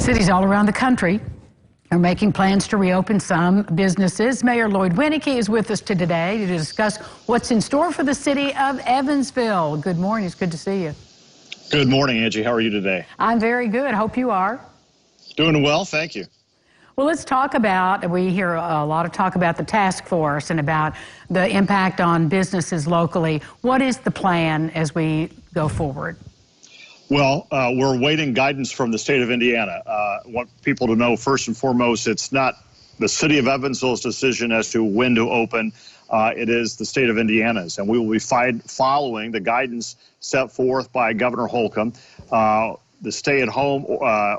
Cities all around the country are making plans to reopen some businesses. Mayor Lloyd Winnecke is with us today to discuss what's in store for the city of Evansville. Good morning. It's good to see you. Good morning, Angie. How are you today? I'm very good. Hope you are. Doing well, thank you. Well, let's talk about, we hear a lot of talk about the task force and about the impact on businesses locally. What is the plan as we go forward? Well, we're awaiting guidance from the state of Indiana. I want people to know, first and foremost, it's not the city of Evansville's decision as to when to open. It is the state of Indiana's, and we will be following the guidance set forth by Governor Holcomb. The stay-at-home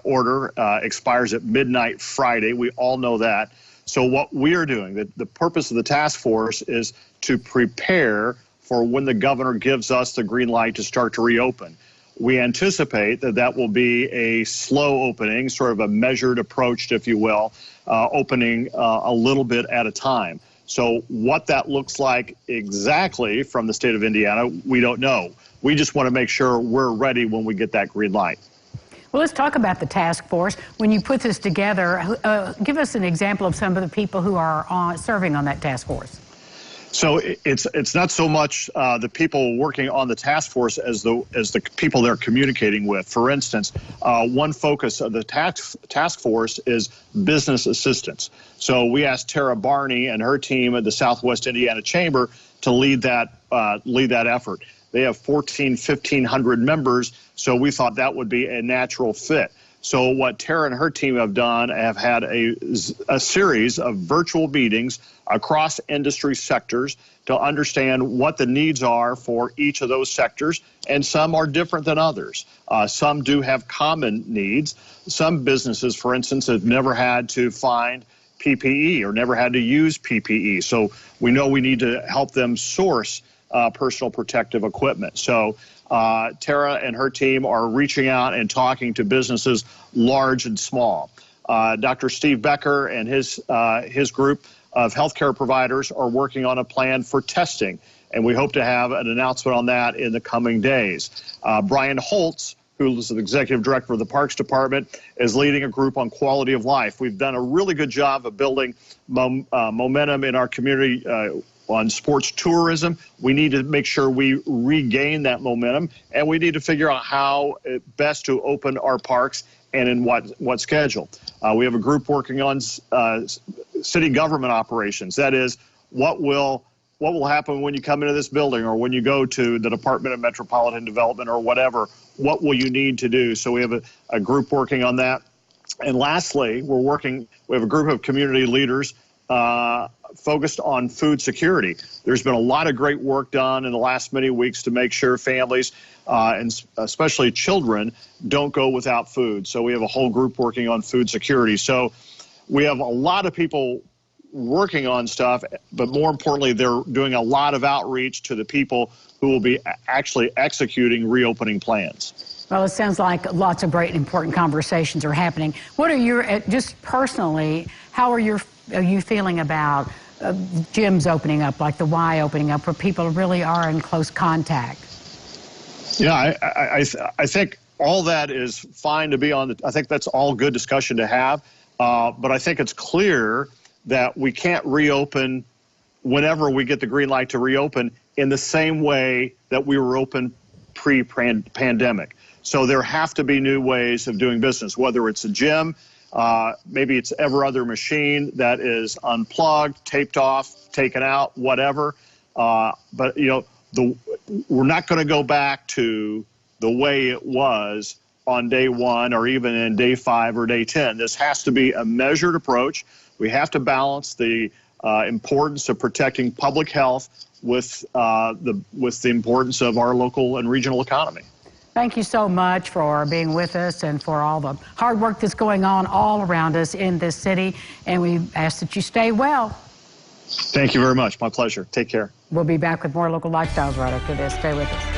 order expires at midnight Friday. We all know that. So what we are doing, the purpose of the task force is to prepare for when the governor gives us the green light to start to reopen. We anticipate that that will be a slow opening, sort of a measured approach, if you will, opening a little bit at a time. So what that looks like exactly from the state of Indiana, we don't know. We just want to make sure we're ready when we get that green light. Well, let's talk about the task force. When you put this together, give us an example of some of the people who are serving on that task force. So it's not so much the people working on the task force as the people they're communicating with. For instance, one focus of the task force is business assistance. So we asked Tara Barney and her team at the Southwest Indiana Chamber to lead that effort. They have 1,500 members, so we thought that would be a natural fit. So what Tara and her team have done, have had a series of virtual meetings across industry sectors to understand what the needs are for each of those sectors, and some are different than others. Some do have common needs. Some businesses, for instance, have never had to find PPE or never had to use PPE. So we know we need to help them source personal protective equipment. So Tara and her team are reaching out and talking to businesses large and small. Dr. Steve Becker and his group of healthcare providers are working on a plan for testing, and we hope to have an announcement on that in the coming days. Brian Holtz, who is the executive director of the Parks Department, is leading a group on quality of life. We've done a really good job of building momentum in our community on sports tourism. We need to make sure we regain that momentum, and we need to figure out how best to open our parks and in what schedule. We have a group working on city government operations. That is, what will happen when you come into this building or when you go to the Department of Metropolitan Development or whatever. What will you need to do? So we have a group working on that. And lastly, we have a group of community leaders focused on food security. There's been a lot of great work done in the last many weeks to make sure families and especially children don't go without food. So we have a whole group working on food security. So we have a lot of people working on stuff, but more importantly, they're doing a lot of outreach to the people who will be actually executing reopening plans. Well, it sounds like lots of great and important conversations are happening. What are your, just personally, how are you feeling about gyms opening up, like the Y opening up, where people really are in close contact? Yeah, I think all that is fine to be on. I think that's all good discussion to have. But I think it's clear that we can't reopen whenever we get the green light to reopen in the same way that we were open pre-pandemic. So there have to be new ways of doing business, whether it's a gym, maybe it's every other machine that is unplugged, taped off, taken out, whatever. But you know, we're not going to go back to the way it was on day one or even in day 5 or day 10. This has to be a measured approach. We have to balance the importance of protecting public health with the importance of our local and regional economy. Thank you so much for being with us and for all the hard work that's going on all around us in this city. And we ask that you stay well. Thank you very much. My pleasure. Take care. We'll be back with more Local Lifestyles right after this. Stay with us.